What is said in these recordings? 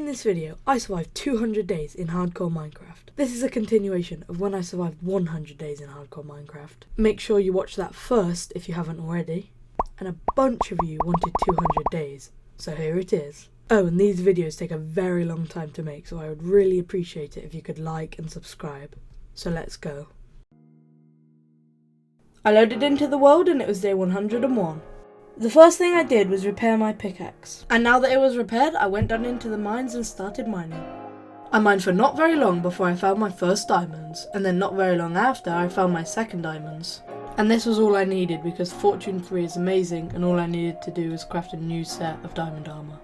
this video, I survived 200 days in hardcore Minecraft. This is a continuation of when I survived 100 days in hardcore Minecraft. Make sure you watch that first if you haven't already. And a bunch of you wanted 200 days, so here it is. Oh, and these videos take a very long time to make, so I would really appreciate it if you could like and subscribe. So let's go. I loaded into the world and it was day 101. The first thing I did was repair my pickaxe. And now that it was repaired, I went down into the mines and started mining. I mined for not very long before I found my first diamonds, and then not very long after I found my second diamonds. And this was all I needed because Fortune 3 is amazing and all I needed to do was craft a new set of diamond armor.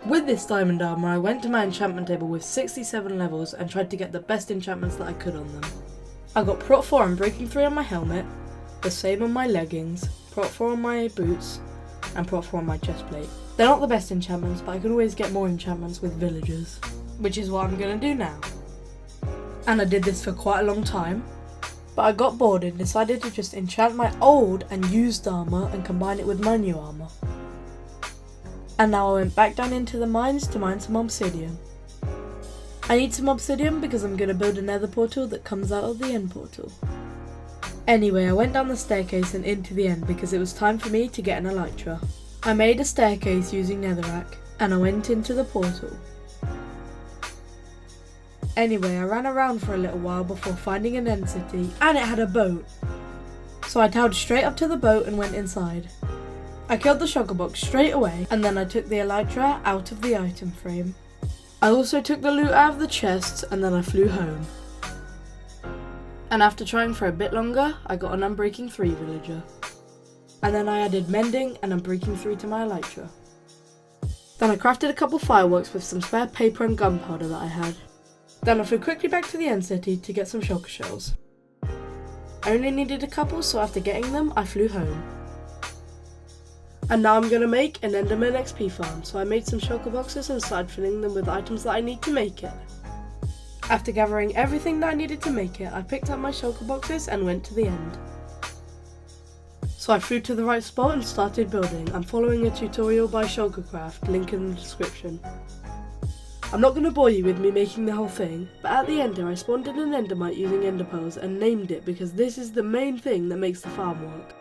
With this diamond armor, I went to my enchantment table with 67 levels and tried to get the best enchantments that I could on them. I got Prot 4 and Breaking 3 on my helmet, the same on my leggings, Prot 4 on my boots, and Prot 4 on my chestplate. They're not the best enchantments, but I could always get more enchantments with villagers, which is what I'm going to do now. And I did this for quite a long time, but I got bored and decided to just enchant my old and used armor and combine it with my new armor. And now I went back down into the mines to mine some obsidian. I need some obsidian because I'm going to build a nether portal that comes out of the end portal. Anyway, I went down the staircase and into the end because it was time for me to get an elytra. I made a staircase using netherrack and I went into the portal. Anyway, I ran around for a little while before finding an end city and it had a boat. So I towered straight up to the boat and went inside. I killed the shulker box straight away and then I took the elytra out of the item frame. I also took the loot out of the chests and then I flew home. And after trying for a bit longer, I got an Unbreaking 3 villager. And then I added mending and Unbreaking 3 to my elytra. Then I crafted a couple fireworks with some spare paper and gunpowder that I had. Then I flew quickly back to the end city to get some shulker shells. I only needed a couple, so after getting them, I flew home. And now I'm going to make an Enderman XP farm, so I made some shulker boxes and started filling them with items that I need to make it. After gathering everything that I needed to make it, I picked up my shulker boxes and went to the end. So I flew to the right spot and started building. I'm following a tutorial by Shulkercraft, link in the description. I'm not going to bore you with me making the whole thing, but at the ender I spawned in an endermite using ender pearls and named it because this is the main thing that makes the farm work.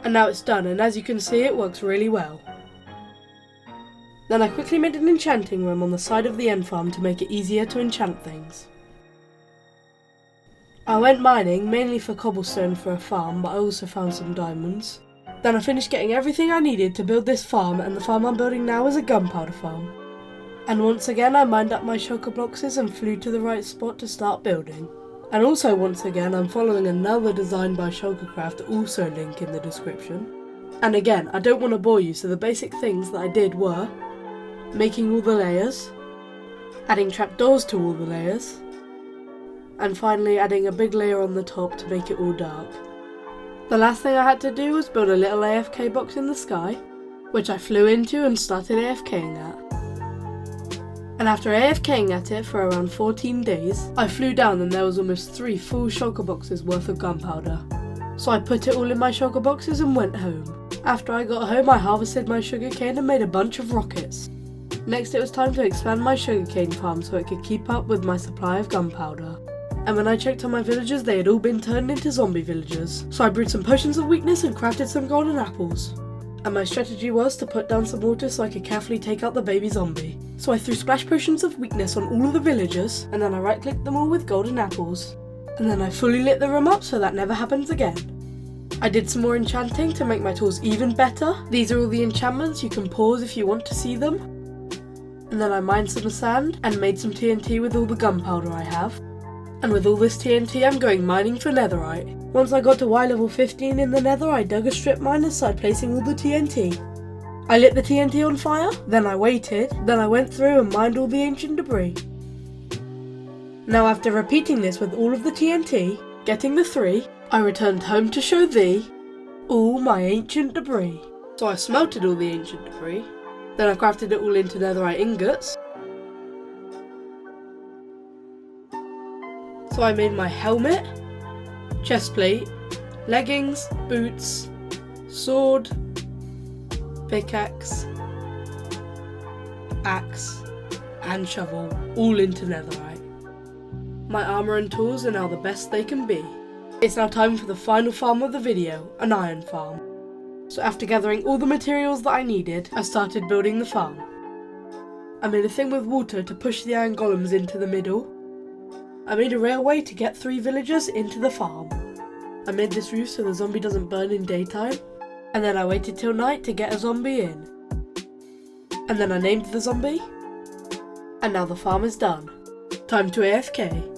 And now it's done, and as you can see it works really well. Then I quickly made an enchanting room on the side of the end farm to make it easier to enchant things. I went mining, mainly for cobblestone for a farm, but I also found some diamonds. Then I finished getting everything I needed to build this farm, and the farm I'm building now is a gunpowder farm. And once again I mined up my shulker boxes and flew to the right spot to start building. And also once again I'm following another design by Shulkercraft, also link in the description. And again, I don't want to bore you, so the basic things that I did were making all the layers, adding trapdoors to all the layers, and finally adding a big layer on the top to make it all dark. The last thing I had to do was build a little AFK box in the sky, which I flew into and started AFKing at. And after AFKing at it for around 14 days, I flew down and there was almost 3 full shulker boxes worth of gunpowder. So I put it all in my shulker boxes and went home. After I got home I harvested my sugarcane and made a bunch of rockets. Next it was time to expand my sugarcane farm so it could keep up with my supply of gunpowder. And when I checked on my villagers, they had all been turned into zombie villagers. So I brewed some potions of weakness and crafted some golden apples. And my strategy was to put down some water so I could carefully take out the baby zombie. So I threw splash potions of weakness on all of the villagers, and then I right clicked them all with golden apples. And then I fully lit the room up so that never happens again. I did some more enchanting to make my tools even better. These are all the enchantments, you can pause if you want to see them. And then I mined some sand and made some TNT with all the gunpowder I have. And with all this TNT I'm going mining for netherite. Once I got to Y level 15 in the nether, I dug a strip mine and started placing all the TNT. I lit the TNT on fire, then I waited, then I went through and mined all the ancient debris. Now after repeating this with all of the TNT, getting the 3, I returned home to show thee all my ancient debris. So I smelted all the ancient debris, then I crafted it all into netherite ingots. So I made my helmet, chestplate, leggings, boots, sword, pickaxe, axe, and shovel, all into netherite. My armour and tools are now the best they can be. It's now time for the final farm of the video, an iron farm. So after gathering all the materials that I needed, I started building the farm. I made a thing with water to push the iron golems into the middle. I made a railway to get 3 villagers into the farm. I made this roof so the zombie doesn't burn in daytime. And then I waited till night to get a zombie in. And then I named the zombie. And now the farm is done. Time to AFK.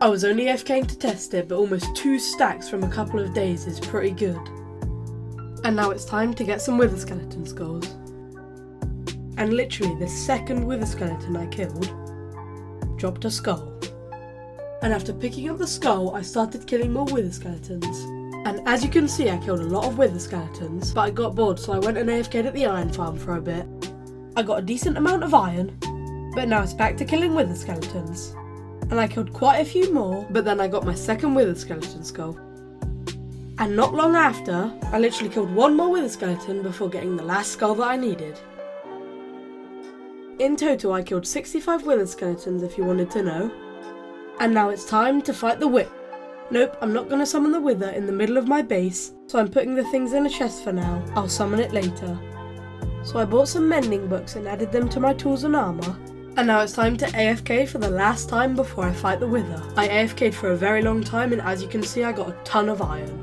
I was only AFKing to test it, but almost 2 stacks from a couple of days is pretty good. And now it's time to get some wither skeleton skulls. And literally the second wither skeleton I killed dropped a skull. And after picking up the skull, I started killing more wither skeletons. And as you can see, I killed a lot of wither skeletons, but I got bored, so I went and AFK'd at the iron farm for a bit. I got a decent amount of iron, but now it's back to killing wither skeletons. And I killed quite a few more, but then I got my second wither skeleton skull. And not long after, I literally killed 1 more wither skeleton before getting the last skull that I needed. In total, I killed 65 wither skeletons if you wanted to know. And now it's time to fight the wither. Nope, I'm not going to summon the wither in the middle of my base, so I'm putting the things in a chest for now. I'll summon it later. So I bought some mending books and added them to my tools and armour. And now it's time to AFK for the last time before I fight the wither. I AFK'd for a very long time, and as you can see I got a ton of iron.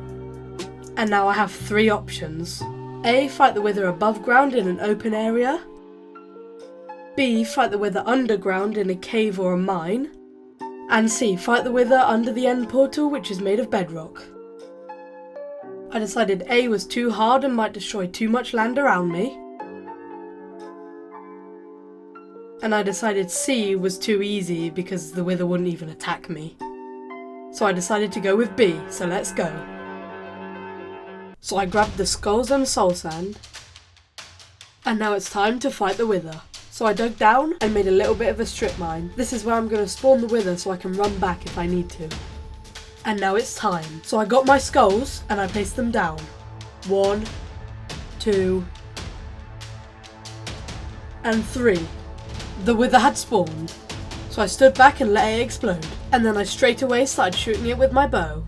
And now I have 3 options. A. Fight the wither above ground in an open area. B. Fight the wither underground in a cave or a mine. And C. Fight the wither under the end portal, which is made of bedrock. I decided A was too hard and might destroy too much land around me. And I decided C was too easy because the wither wouldn't even attack me. So I decided to go with B, so let's go. So I grabbed the skulls and soul sand. And now it's time to fight the wither. So I dug down and made a little bit of a strip mine. This is where I'm going to spawn the wither so I can run back if I need to. And now it's time. So I got my skulls and I placed them down. 1, 2, and 3. The wither had spawned. So I stood back and let it explode. And then I straight away started shooting it with my bow.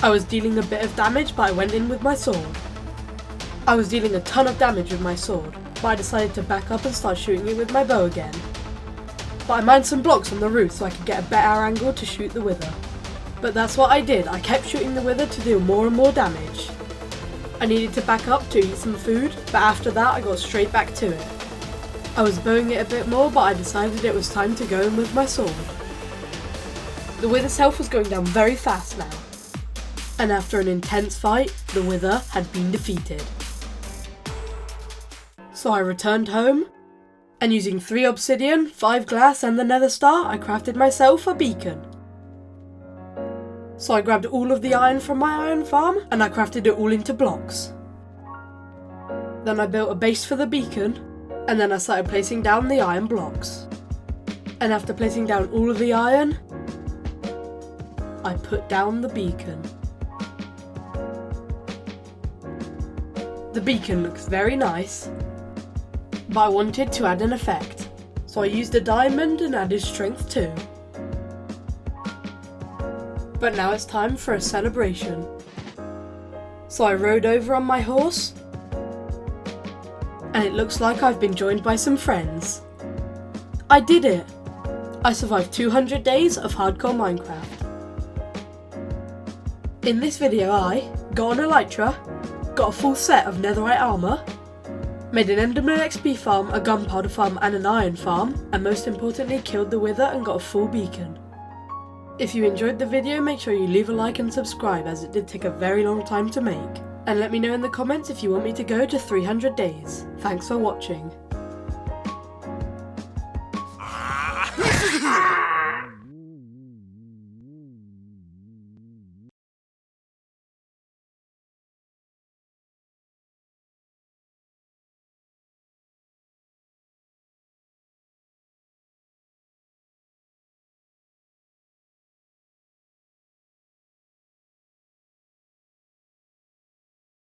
I was dealing a bit of damage, but I went in with my sword. I was dealing a ton of damage with my sword, but I decided to back up and start shooting it with my bow again. But I mined some blocks on the roof so I could get a better angle to shoot the wither. But that's what I did, I kept shooting the wither to deal more and more damage. I needed to back up to eat some food, but after that I got straight back to it. I was bowing it a bit more, but I decided it was time to go in with my sword. The wither's health was going down very fast now. And after an intense fight, the wither had been defeated. So I returned home, and using 3 obsidian, 5 glass and the nether star, I crafted myself a beacon. So I grabbed all of the iron from my iron farm, and I crafted it all into blocks. Then I built a base for the beacon, and then I started placing down the iron blocks. And after placing down all of the iron, I put down the beacon. The beacon looks very nice, but I wanted to add an effect, so I used a diamond and added strength too. But now it's time for a celebration. So I rode over on my horse, and it looks like I've been joined by some friends. I did it! I survived 200 days of hardcore Minecraft. In this video I got an elytra, got a full set of netherite armour, made an enderman XP farm, a gunpowder farm and an iron farm, and most importantly killed the wither and got a full beacon. If you enjoyed the video, make sure you leave a like and subscribe, as it did take a very long time to make. And let me know in the comments if you want me to go to 300 days. Thanks for watching.